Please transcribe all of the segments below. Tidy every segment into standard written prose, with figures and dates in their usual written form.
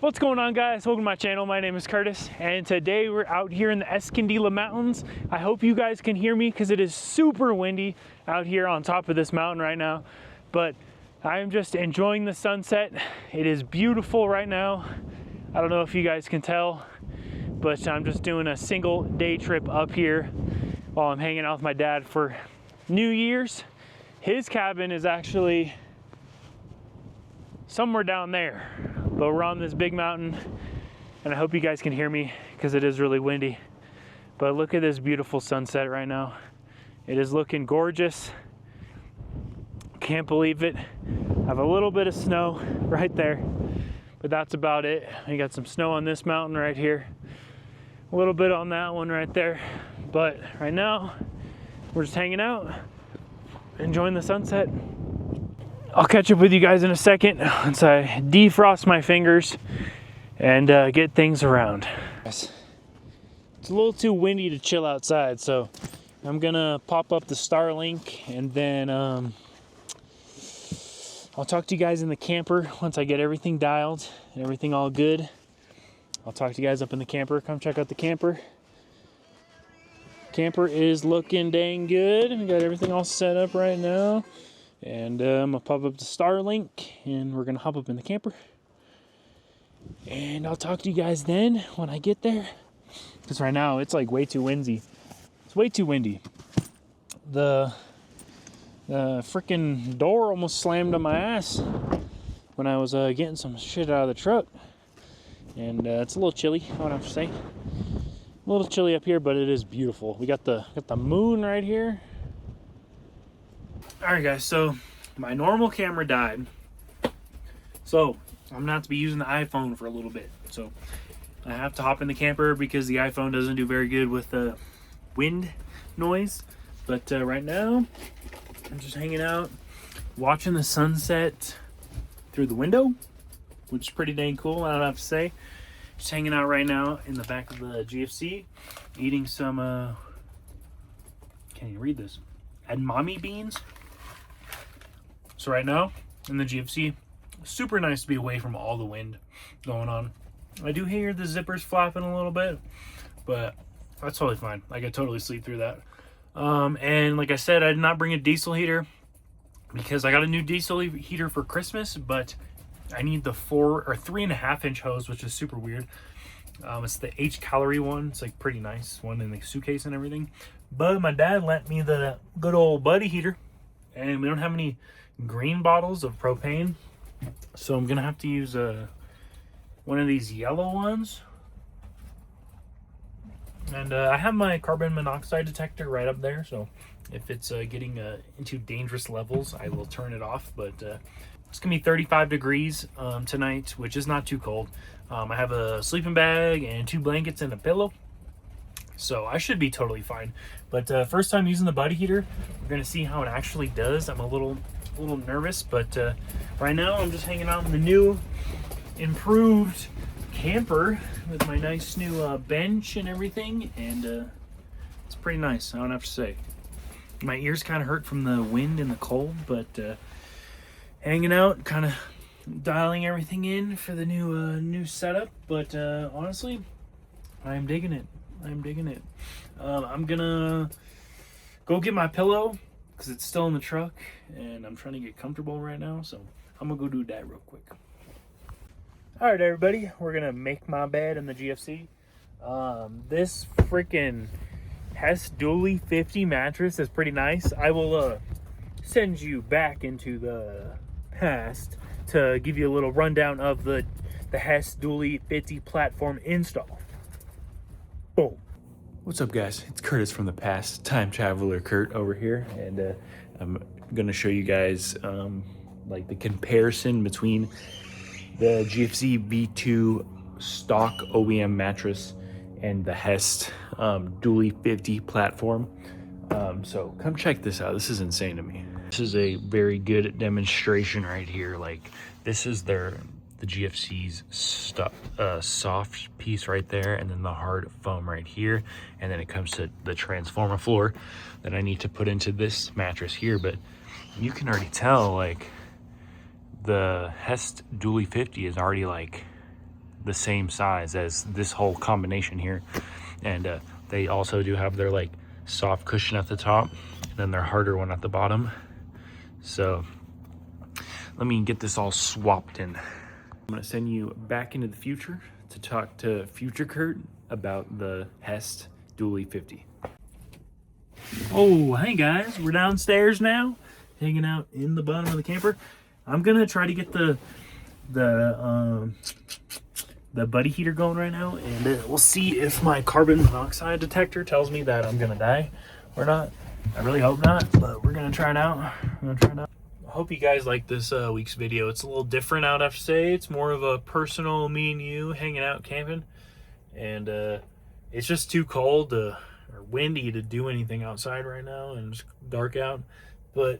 What's going on, guys? Welcome to my channel. My name is Curtis, and today we're out here in the Escondida Mountains. I hope you guys can hear me because it is super windy out here on top of this mountain right now, but I am just enjoying the sunset. It is beautiful right now. I don't know if you guys can tell, but I'm just doing a single day trip up here while I'm hanging out with my dad for New Year's. His cabin is actually somewhere down there, but we're on this big mountain, and I hope you guys can hear me because it is really windy. But look at this beautiful sunset right now. It is looking gorgeous. Can't believe it. I have a little bit of snow right there, but that's about it. I got some snow on this mountain right here, a little bit on that one right there, but right now we're just hanging out, enjoying the sunset. I'll catch up with you guys in a second once I defrost my fingers and get things around. It's a little too windy to chill outside, so I'm gonna pop up the Starlink, and then I'll talk to you guys in the camper once I get everything dialed and everything all good. I'll talk to you guys up in the camper. Come check out the camper. Camper is looking dang good. We got everything all set up right now. And I'm gonna pop up the Starlink, and we're gonna hop up in the camper. And I'll talk to you guys then when I get there. Because right now it's like way too windy. It's way too windy. The freaking door almost slammed on my ass when I was getting some shit out of the truck. And it's a little chilly, I would have to say. A little chilly up here, but it is beautiful. We got the moon right here. Alright guys, so my normal camera died, so I'm gonna have to be using the iPhone for a little bit. So I have to hop in the camper because the iPhone doesn't do very good with the wind noise. But right now I'm just hanging out, watching the sunset through the window, which is pretty dang cool, I don't have to say. Just hanging out right now in the back of the GFC, eating some can't even read this, edamame beans. So right now, in the GFC, super nice to be away from all the wind going on. I do hear the zippers flapping a little bit, but that's totally fine. I could totally sleep through that. And like I said, I did not bring a diesel heater because I got a new diesel heater for Christmas, but I need the 4 or 3.5 inch hose, which is super weird. It's the H calorie one. It's like pretty nice one in the suitcase and everything. But my dad lent me the good old buddy heater, and we don't have any green bottles of propane, so I'm gonna have to use one of these yellow ones. And I have my carbon monoxide detector right up there, so if it's getting into dangerous levels, I will turn it off. But it's gonna be 35 degrees tonight, which is not too cold. I have a sleeping bag and 2 blankets and a pillow, so I should be totally fine. But first time using the buddy heater, we're gonna see how it actually does. I'm a little nervous, but right now I'm just hanging out in the new improved camper with my nice new bench and everything, and it's pretty nice, I don't have to say. My ears kind of hurt from the wind and the cold, but hanging out, kind of dialing everything in for the new setup. But honestly, I'm digging it. I'm gonna go get my pillow because it's still in the truck, and I'm trying to get comfortable right now, so I'm gonna go do that real quick. All right, everybody, we're gonna make my bed in the GFC. This freaking HEST Dually 50 mattress is pretty nice. I will send you back into the past to give you a little rundown of the HEST Dually 50 platform install. Boom. What's up, guys? It's Curtis from the past, time traveler Kurt over here, and I'm gonna show you guys like the comparison between the GFC V2 stock OEM mattress and the HEST Dually 50 platform. So come check this out. This is insane to me. This is a very good demonstration right here. Like, this is the GFC's soft piece right there, and then the hard foam right here, and then it comes to the transformer floor that I need to put into this mattress here. But you can already tell, like, the HEST Dually 50 is already like the same size as this whole combination here. And they also do have their like soft cushion at the top and then their harder one at the bottom. So let me get this all swapped in. I'm gonna send you back into the future to talk to future Kurt about the HEST Dually 50. Oh, hey guys, we're downstairs now, hanging out in the bottom of the camper. I'm gonna try to get the buddy heater going right now, and we'll see if my carbon monoxide detector tells me that I'm gonna die or not. I really hope not, but we're gonna try it out. I hope you guys like this week's video. It's a little different out, I have to say. It's more of a personal me and you hanging out camping, and it's just too cold or windy to do anything outside right now, and it's dark out. But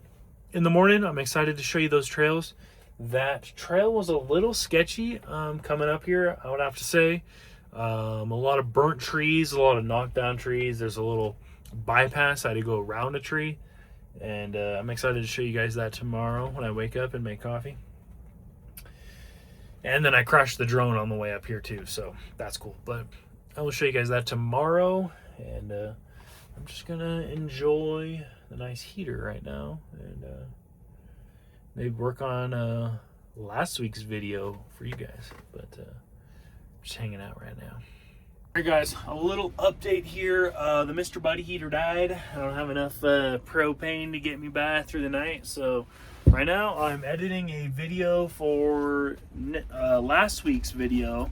in the morning, I'm excited to show you those trails. That trail was a little sketchy coming up here, I would have to say. A lot of burnt trees, a lot of knockdown trees. There's a little bypass. I had to go around a tree. And I'm excited to show you guys that tomorrow when I wake up and make coffee. And then I crashed the drone on the way up here too, so that's cool. But I will show you guys that tomorrow. And I'm just gonna enjoy the nice heater right now, and maybe work on last week's video for you guys. But just hanging out right now. Alright guys, a little update here. The Mr. Buddy heater died. I don't have enough propane to get me by through the night, so right now I'm editing a video for last week's video,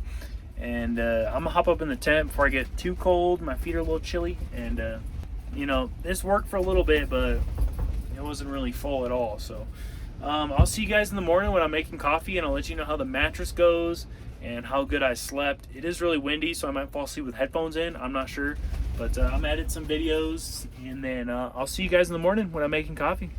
and I'm gonna hop up in the tent before I get too cold. My feet are a little chilly, and you know, this worked for a little bit, but it wasn't really full at all. So I'll see you guys in the morning when I'm making coffee, and I'll let you know how the mattress goes and how good I slept. It is really windy, so I might fall asleep with headphones in. I'm not sure, but I'm editing some videos, and then I'll see you guys in the morning when I'm making coffee.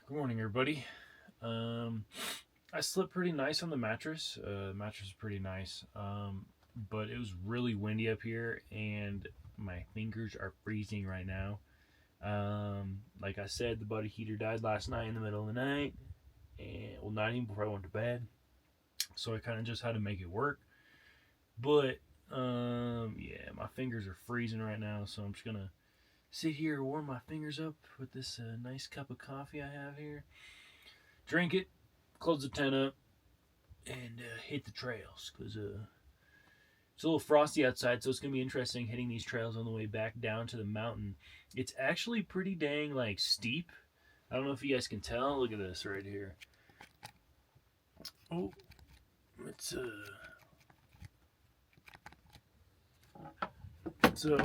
Good morning, everybody. I slept pretty nice on the mattress. The mattress is pretty nice, but it was really windy up here, and my fingers are freezing right now. Like I said, the buddy heater died last night in the middle of the night, and well, not even before I went to bed. So I kind of just had to make it work. But yeah, my fingers are freezing right now, so I'm just gonna sit here and warm my fingers up with this nice cup of coffee I have here. Drink it, close the tent up, and hit the trails because it's a little frosty outside, so it's gonna be interesting hitting these trails on the way back down to the mountain. It's actually pretty dang like steep. I don't know if you guys can tell. Look at this right here. Oh, it's so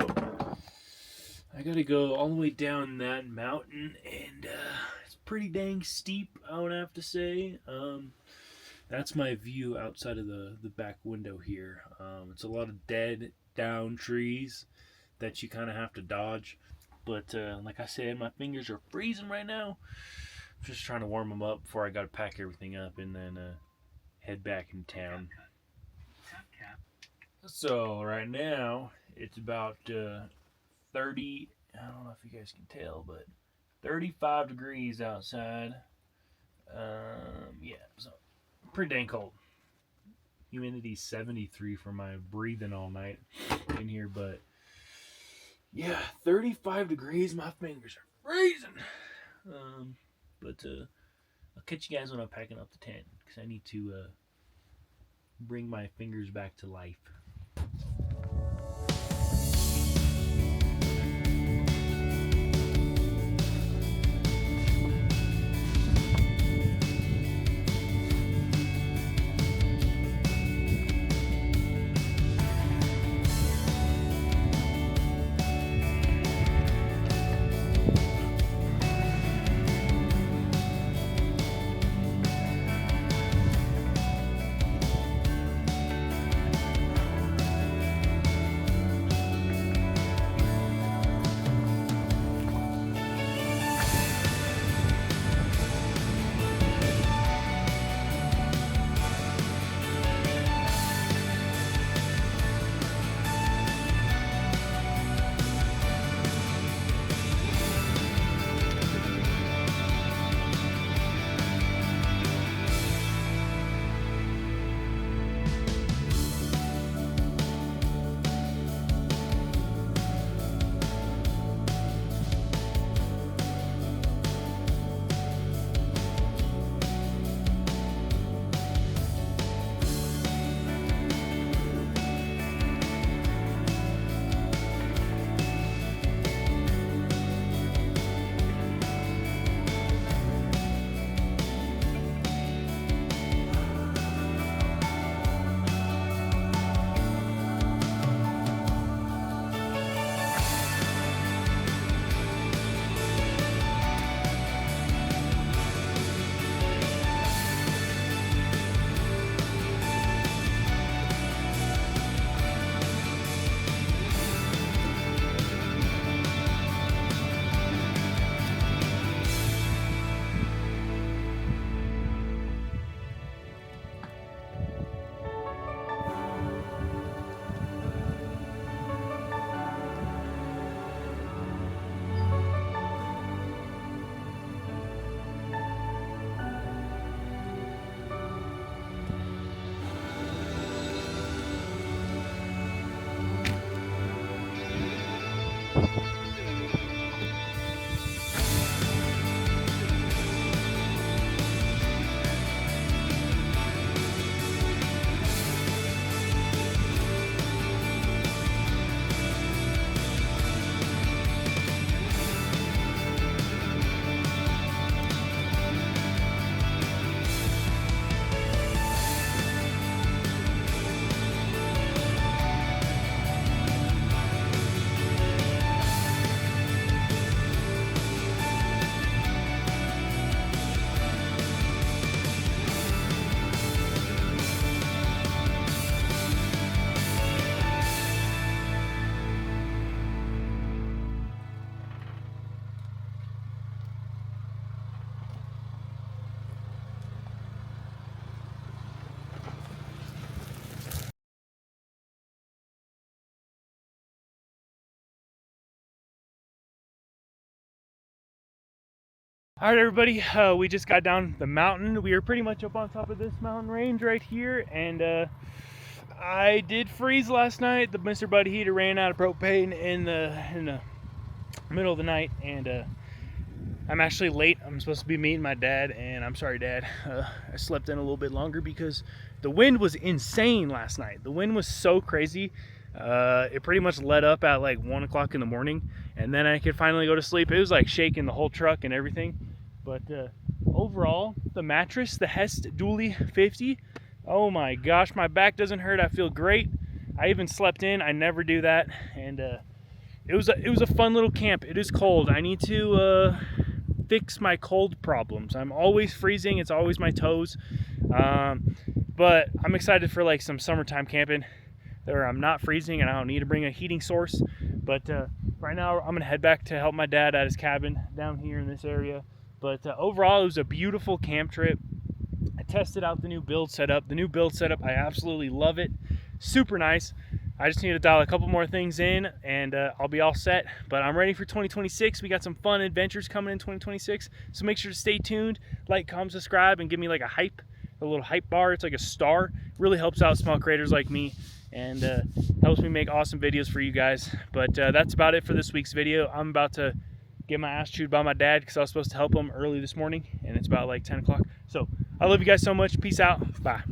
I gotta go all the way down that mountain, and it's pretty dang steep, I would have to say. That's my view outside of the back window here. It's a lot of dead down trees that you kind of have to dodge. But like I said, my fingers are freezing right now. I'm just trying to warm them up before I got to pack everything up and then head back in town. So right now it's about 30. I don't know if you guys can tell, but 35 degrees outside. Yeah, so pretty dang cold. Humidity 73 for my breathing all night in here, but yeah, 35 degrees. My fingers are freezing. But I'll catch you guys when I'm packing up the tent because I need to bring my fingers back to life. All right, everybody, we just got down the mountain. We are pretty much up on top of this mountain range right here, and I did freeze last night. The Mr. Buddy heater ran out of propane in the middle of the night, and I'm actually late. I'm supposed to be meeting my dad, and I'm sorry, Dad. I slept in a little bit longer because the wind was insane last night. The wind was so crazy. It pretty much let up at like 1 o'clock in the morning, and then I could finally go to sleep. It was like shaking the whole truck and everything. But overall, the mattress, the HEST Dually 50, oh my gosh, my back doesn't hurt. I feel great. I even slept in. I never do that, and it was a fun little camp. It is cold. I need to fix my cold problems. I'm always freezing. It's always my toes. But I'm excited for like some summertime camping where I'm not freezing and I don't need to bring a heating source. But right now I'm gonna head back to help my dad at his cabin down here in this area. But overall, it was a beautiful camp trip. I tested out the new build setup. The new build setup, I absolutely love it. Super nice. I just need to dial a couple more things in, and I'll be all set. But I'm ready for 2026. We got some fun adventures coming in 2026. So make sure to stay tuned, like, comment, subscribe, and give me like a little hype bar. It's like a star. Really helps out small creators like me, and helps me make awesome videos for you guys. But that's about it for this week's video. I'm about to get my ass chewed by my dad because I was supposed to help him early this morning, and it's about like 10 o'clock. So I love you guys so much. Peace out. Bye.